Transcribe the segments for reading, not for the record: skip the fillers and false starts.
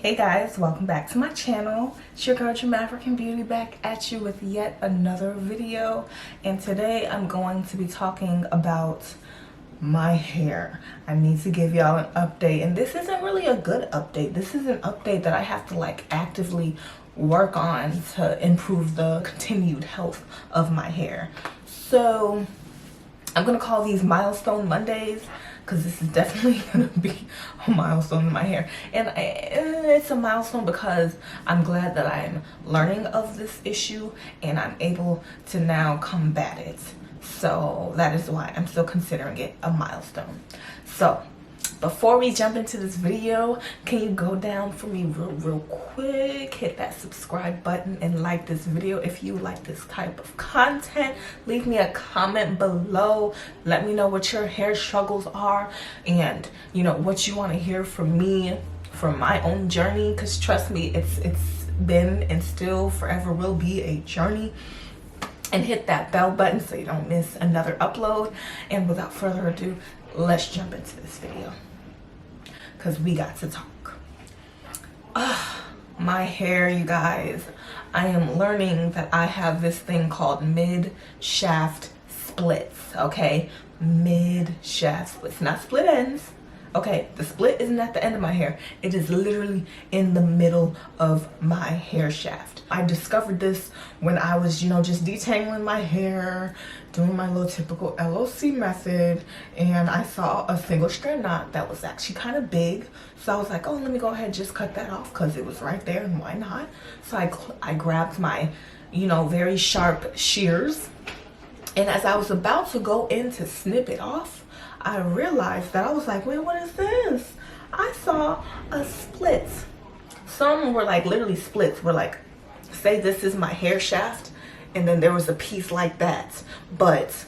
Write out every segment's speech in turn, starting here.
Hey guys, welcome back to my channel. It's your girl Jim African Beauty back at you with yet another video, and today I'm going to be talking about my hair. I need to give y'all an update, and this isn't really a good update. This is an update that I have to like actively work on to improve the continued health of my hair. So I'm gonna call these Milestone Mondays because this is definitely gonna be a milestone in my hair, and it's a milestone because I'm glad that I'm learning of this issue and I'm able to now combat it. So that is why I'm still considering it a milestone. So before we jump into this video, can you go down for me real quick, hit that subscribe button and like this video if you like this type of content. Leave me a comment below, let me know what your hair struggles are, and you know what you want to hear from me from my own journey, because trust me, it's been and still forever will be a journey. And hit that bell button so you don't miss another upload. And without further ado, let's jump into this video because we got to talk. My hair, you guys. I am learning that I have this thing called mid-shaft splits, okay? Mid-shaft splits, not split ends. Okay, the split isn't at the end of my hair. It is literally in the middle of my hair shaft. I discovered this when I was, just detangling my hair, doing my little typical LOC method, and I saw a single strand knot that was actually kind of big. So I was like, oh, let me go ahead and just cut that off because it was right there and why not? So I grabbed my, very sharp shears, and as I was about to go in to snip it off, I realized that I was like, wait, what is this? I saw a split. Some were like literally splits, were like, say this is my hair shaft, and then there was a piece like that, but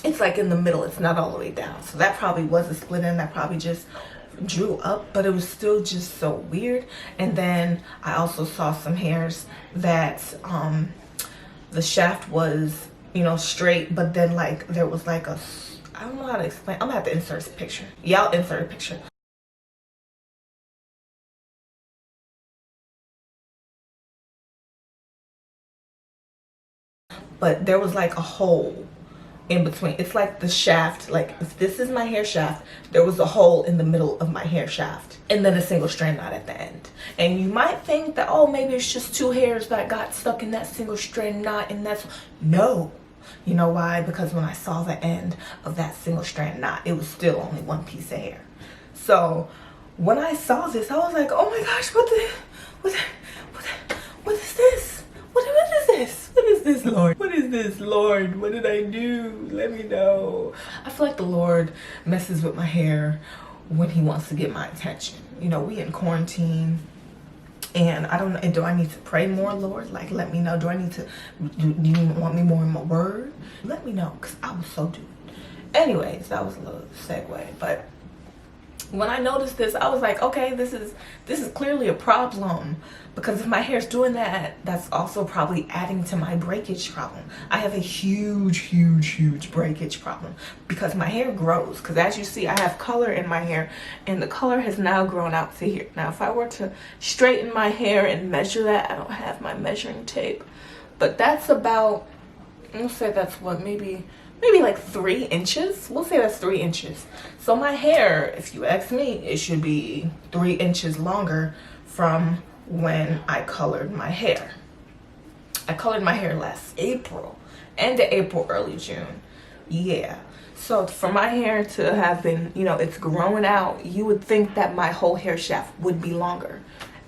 it's like in the middle, it's not all the way down. So that probably was a split end that probably just drew up, but it was still just so weird. And then I also saw some hairs that the shaft was, straight, but then like there was like a, I don't know how to explain. I'm gonna have to insert a picture. Y'all insert a picture. But there was like a hole in between. It's like the shaft, like if this is my hair shaft, there was a hole in the middle of my hair shaft, and then a single strand knot at the end. And you might think that, oh, maybe it's just two hairs that got stuck in that single strand knot, and that's no. You know why? Because when I saw the end of that single strand knot, it was still only one piece of hair. So when I saw this, I was like, oh my gosh, what is this? What is this? What is this, Lord? What is this, Lord? What did I do? Let me know. I feel like the Lord messes with my hair when he wants to get my attention. We in quarantine. And I don't know, do I need to pray more, Lord? Like, let me know. Do I need to, do you want me more in my word? Let me know, because I was so duped. Anyways, that was a little segue. But when I noticed this, I was like, okay, this is clearly a problem, because if my hair's doing that, that's also probably adding to my breakage problem. I have a huge breakage problem because my hair grows. Because as you see, I have color in my hair, and the color has now grown out to here. Now, if I were to straighten my hair and measure that, I don't have my measuring tape, but that's about, let's say that's what, maybe like 3 inches. We'll say that's 3 inches. So my hair, if you ask me, it should be 3 inches longer from when I colored my hair. I colored my hair last April, end of April, early June. Yeah. So for my hair to have been, it's growing out, you would think that my whole hair shaft would be longer,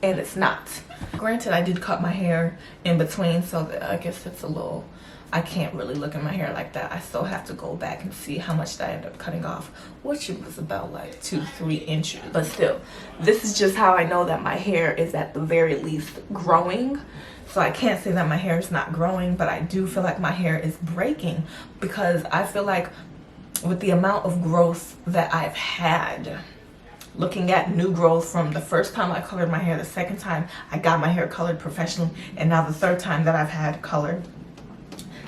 and it's not. Granted, I did cut my hair in between, so I guess it's a little, I can't really look at my hair like that. I still have to go back and see how much that I ended up cutting off, which it was about like 2-3 inches. But still, this is just how I know that my hair is at the very least growing. So I can't say that my hair is not growing, but I do feel like my hair is breaking, because I feel like with the amount of growth that I've had, looking at new growth from the first time I colored my hair, the second time I got my hair colored professionally, and now the third time that I've had colored,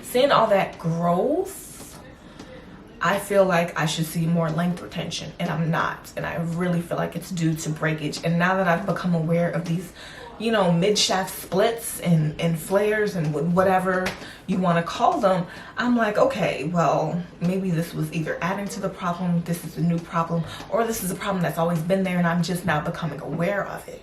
seeing all that growth, I feel like I should see more length retention, and I'm not. And I really feel like it's due to breakage. And now that I've become aware of these, you know, mid-shaft splits and flares and whatever you want to call them, I'm like, okay, well, maybe this was either adding to the problem, this is a new problem, or this is a problem that's always been there and I'm just now becoming aware of it.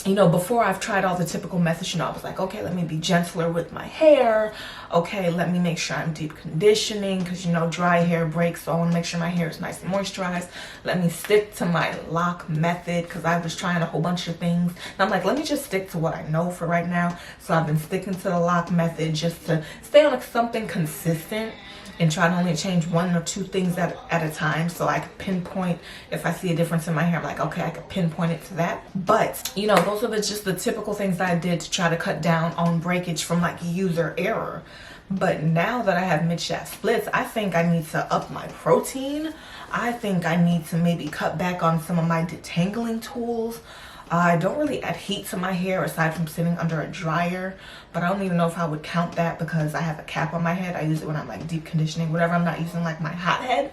You know, before I've tried all the typical methods, you know, I was like, okay, let me be gentler with my hair. Okay, let me make sure I'm deep conditioning because, you know, dry hair breaks. So I want to make sure my hair is nice and moisturized. Let me stick to my lock method because I was trying a whole bunch of things. And I'm like, let me just stick to what I know for right now. So I've been sticking to the lock method just to stay on like something consistent and try to only change 1 or 2 things at a time, so I can pinpoint if I see a difference in my hair. I'm like, okay, I can pinpoint it to that. But you know, those are just the typical things that I did to try to cut down on breakage from like user error. But now that I have mid-shaft splits, I think I need to up my protein. I think I need to maybe cut back on some of my detangling tools. I don't really add heat to my hair aside from sitting under a dryer, but I don't even know if I would count that because I have a cap on my head. I use it when I'm like deep conditioning, whatever. I'm not using like my hot head.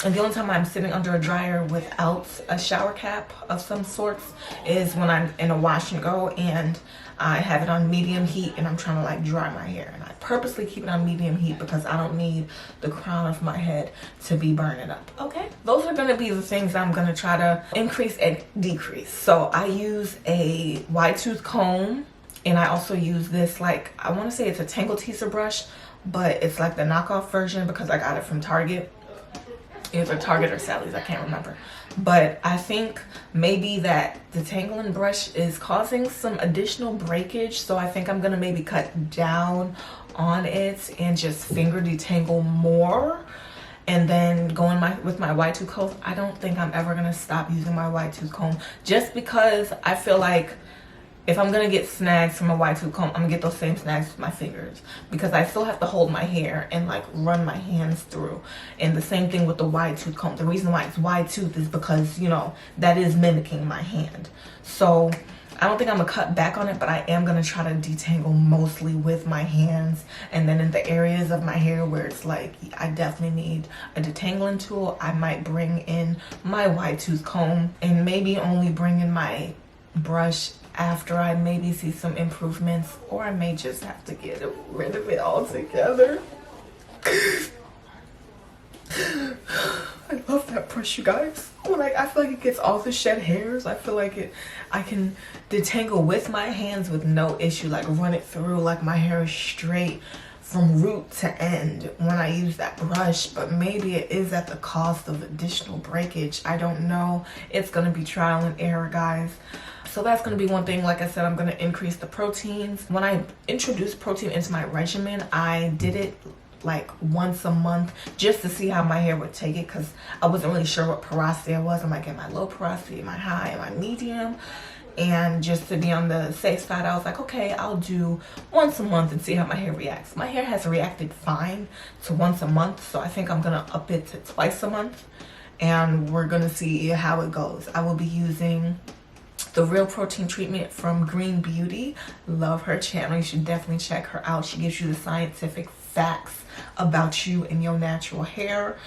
And the only time I'm sitting under a dryer without a shower cap of some sorts is when I'm in a wash and go and I have it on medium heat and I'm trying to like dry my hair. And I purposely keep it on medium heat because I don't need the crown of my head to be burning up. Okay, those are gonna be the things I'm gonna try to increase and decrease. So I use a wide tooth comb, and I also use this, like, I want to say it's a tangle teaser brush, but it's like the knockoff version because I got it from Target. Either Target or Sally's, I can't remember. But I think maybe that detangling brush is causing some additional breakage, so I think I'm gonna maybe cut down on it and just finger detangle more. And then going with my wide tooth comb. I don't think I'm ever gonna stop using my wide tooth comb just because I feel like if I'm gonna get snags from a wide tooth comb, I'm gonna get those same snags with my fingers because I still have to hold my hair and like run my hands through. And the same thing with the wide tooth comb. The reason why it's wide tooth is because, you know, that is mimicking my hand. So I don't think I'm gonna cut back on it, but I am gonna try to detangle mostly with my hands. And then in the areas of my hair where it's like I definitely need a detangling tool, I might bring in my wide tooth comb and maybe only bring in my brush after I maybe see some improvements, or I may just have to get rid of it altogether. I love that brush, you guys. Like, I feel like it gets all the shed hairs. I feel like I can detangle with my hands with no issue, like run it through like my hair is straight from root to end when I use that brush. But maybe it is at the cost of additional breakage. I don't know. It's gonna be trial and error, guys. So that's going to be one thing. Like I said, I'm going to increase the proteins. When I introduced protein into my regimen, I did it like once a month just to see how my hair would take it because I wasn't really sure what porosity I was. Am I getting my low porosity, my high, my medium? And just to be on the safe side, I was like, okay, I'll do once a month and see how my hair reacts. My hair has reacted fine to once a month, so I think I'm going to up it to twice a month. And we're going to see how it goes. I will be using the Real Protein treatment from Green Beauty. Love her channel. You should definitely check her out. She gives you the scientific facts about you and your natural hair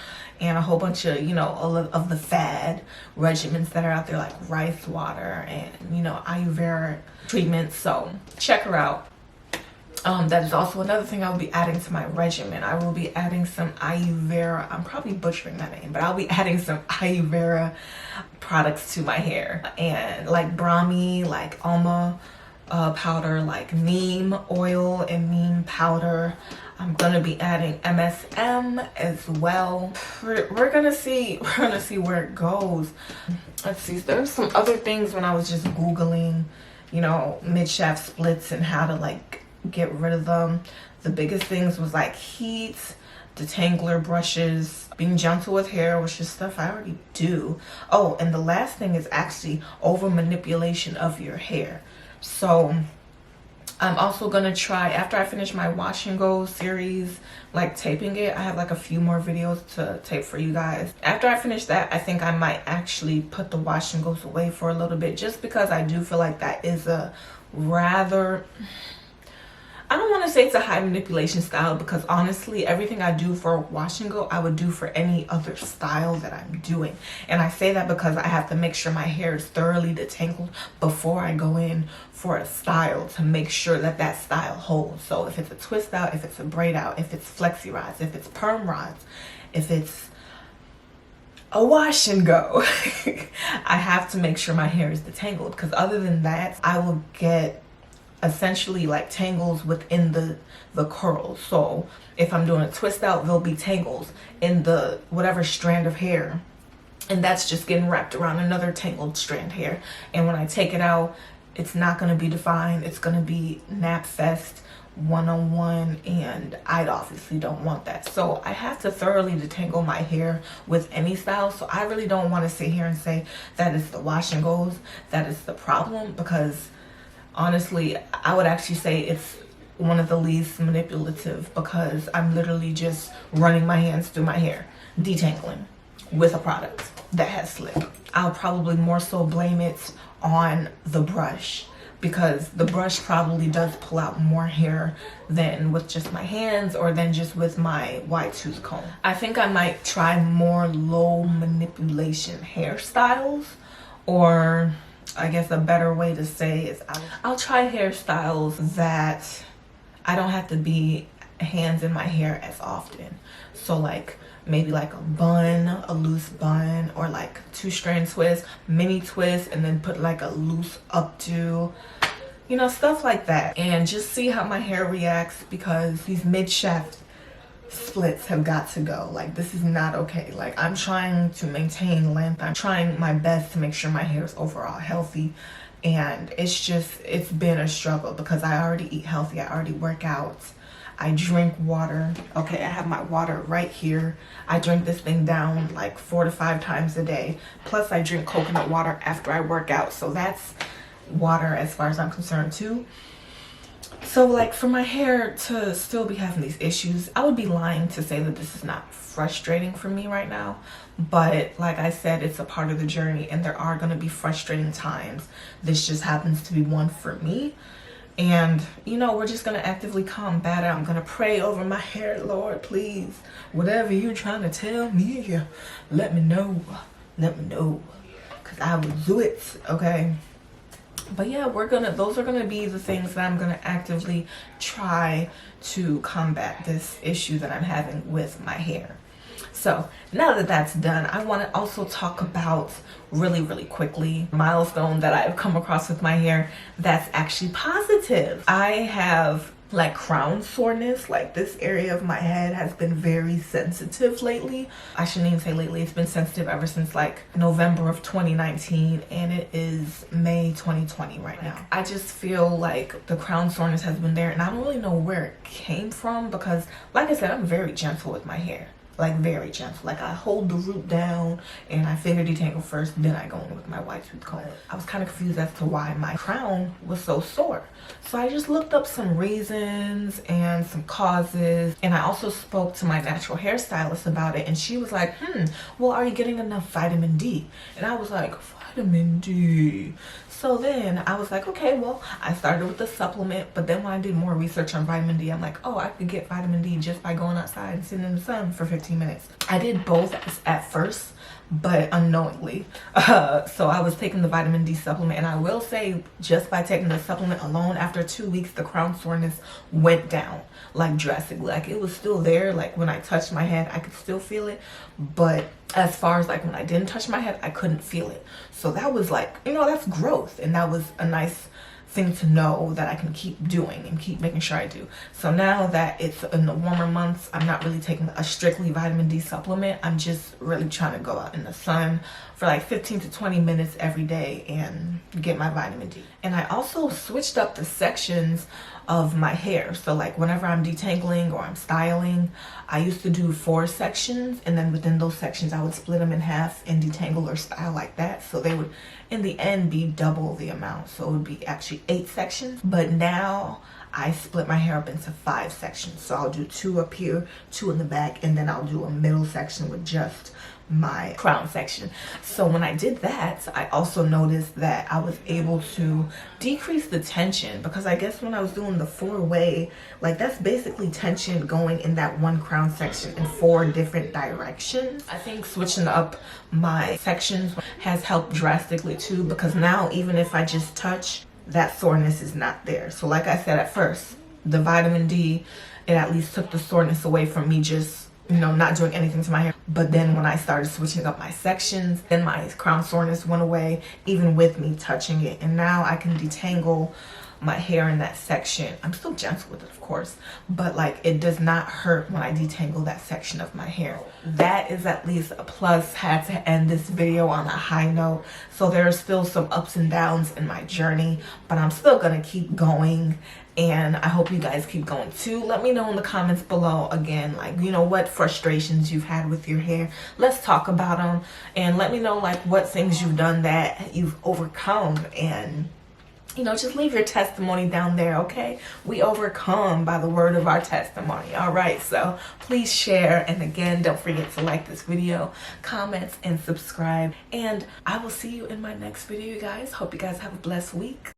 and a whole bunch of, you know, all of the fad regimens that are out there, like rice water and, you know, ayuveric treatments. So check her out. That is also another thing I will be adding to my regimen. I will be adding some ayuvera. I'm probably butchering that name, but I'll be adding some ayuvera products to my hair. And like brahmi, like alma powder, like neem oil and neem powder. I'm gonna be adding MSM as well. We're gonna see where it goes. Let's see. There's some other things when I was just Googling, you know, mid-shaft splits and how to like get rid of them. The biggest things was like heat, detangler brushes, being gentle with hair, which is stuff I already do. Oh, and the last thing is actually over manipulation of your hair. So I'm also gonna try, after I finish my wash and go series, like taping it, I have like a few more videos to tape for you guys. After I finish that, I think I might actually put the wash and goes away for a little bit, just because I do feel like that is a rather, I don't want to say it's a high manipulation style, because honestly, everything I do for wash and go, I would do for any other style that I'm doing. And I say that because I have to make sure my hair is thoroughly detangled before I go in for a style, to make sure that that style holds. So if it's a twist out, if it's a braid out, if it's flexi rods, if it's perm rods, if it's a wash and go, I have to make sure my hair is detangled, because other than that, I will get essentially like tangles within the curls. So if I'm doing a twist out, there'll be tangles in the whatever strand of hair, and that's just getting wrapped around another tangled strand hair. And when I take it out, it's not going to be defined. It's going to be nap fest, one-on-one, and I obviously don't want that. So I have to thoroughly detangle my hair with any style. So I really don't want to sit here and say that it's the wash and goes that is the problem, because honestly, I would actually say it's one of the least manipulative, because I'm literally just running my hands through my hair, detangling with a product that has slip. I'll probably more so blame it on the brush, because the brush probably does pull out more hair than with just my hands or than just with my wide tooth comb. I think I might try more low manipulation hairstyles, or I guess a better way to say is I'll try hairstyles that I don't have to be hands in my hair as often. So like maybe like a bun, a loose bun, or like 2-strand twist, mini twist, and then put like a loose updo, you know, stuff like that, and just see how my hair reacts, because these mid-shaft splits have got to go. Like, this is not okay. Like, I'm trying to maintain length. I'm trying my best to make sure my hair is overall healthy, and it's been a struggle, because I already eat healthy. I already work out. I drink water. Okay, I have my water right here. I drink this thing down like 4 to 5 times a day. Plus I drink coconut water after I work out. So that's water as far as I'm concerned too. So like for my hair to still be having these issues, I would be lying to say that this is not frustrating for me right now. But like I said, it's a part of the journey, and there are going to be frustrating times. This just happens to be one for me. And you know, we're just going to actively combat it. I'm going to pray over my hair. Lord, please, whatever you're trying to tell me, let me know, because I will do it. Okay. But yeah, those are gonna be the things that I'm gonna actively try to combat this issue that I'm having with my hair. So now that that's done, I want to also talk about really quickly milestone that I've come across with my hair that's actually positive. I have like crown soreness. Like, this area of my head has been very sensitive lately. I shouldn't even say lately, it's been sensitive ever since like November of 2019, and it is May 2020 right now. I just feel like the crown soreness has been there, and I don't really know where it came from, because like I said, I'm very gentle with my hair. Like, very gentle. Like, I hold the root down and I finger detangle first, then I go in with my wide tooth comb. I was kind of confused as to why my crown was so sore. So I just looked up some reasons and some causes, and I also spoke to my natural hairstylist about it, and she was like, well, are you getting enough vitamin D? And I was like, vitamin D. So then I was like, okay, well, I started with the supplement, but then when I did more research on vitamin D, I'm like, oh, I could get vitamin D just by going outside and sitting in the sun for 15 minutes. I did both at first, but unknowingly. So I was taking the vitamin D supplement, and I will say, just by taking the supplement alone, after 2 weeks, the crown soreness went down, like drastically. Like, it was still there. Like, when I touched my head, I could still feel it, but as far as like when I didn't touch my head, I couldn't feel it. So that was like, you know, that's growth, and that was a nice thing to know that I can keep doing and keep making sure I do. So now that it's in the warmer months, I'm not really taking a strictly vitamin D supplement. I'm just really trying to go out in the sun for like 15 to 20 minutes every day and get my vitamin D. And I also switched up the sections of my hair. So like whenever I'm detangling or I'm styling, I used to do 4 sections, and then within those sections I would split them in half and detangle or style like that. So they would in the end be double the amount. So it would be actually 8 sections. But now I split my hair up into 5 sections. So I'll do 2 up here, 2 in the back, and then I'll do a middle section with just my crown section. So when I did that, I also noticed that I was able to decrease the tension, because I guess when I was doing the 4-way, like that's basically tension going in that one crown section in 4 different directions. I think switching up my sections has helped drastically too, because now even if I just touch, that soreness is not there. So like I said at first, the vitamin D, it at least took the soreness away from me just, you know, not doing anything to my hair. But then when I started switching up my sections, then my crown soreness went away, even with me touching it. And now I can detangle my hair in that section. I'm still gentle with it, of course, but like it does not hurt when I detangle that section of my hair. That is at least a plus. Had to end this video on a high note. So there are still some ups and downs in my journey, but I'm still gonna keep going. And I hope you guys keep going too. Let me know in the comments below, again, like, you know, what frustrations you've had with your hair. Let's talk about them. And let me know like what things you've done that you've overcome, and you know, just leave your testimony down there, okay? We overcome by the word of our testimony, all right? So please share. And again, don't forget to like this video, comment, and subscribe. And I will see you in my next video, you guys. Hope you guys have a blessed week.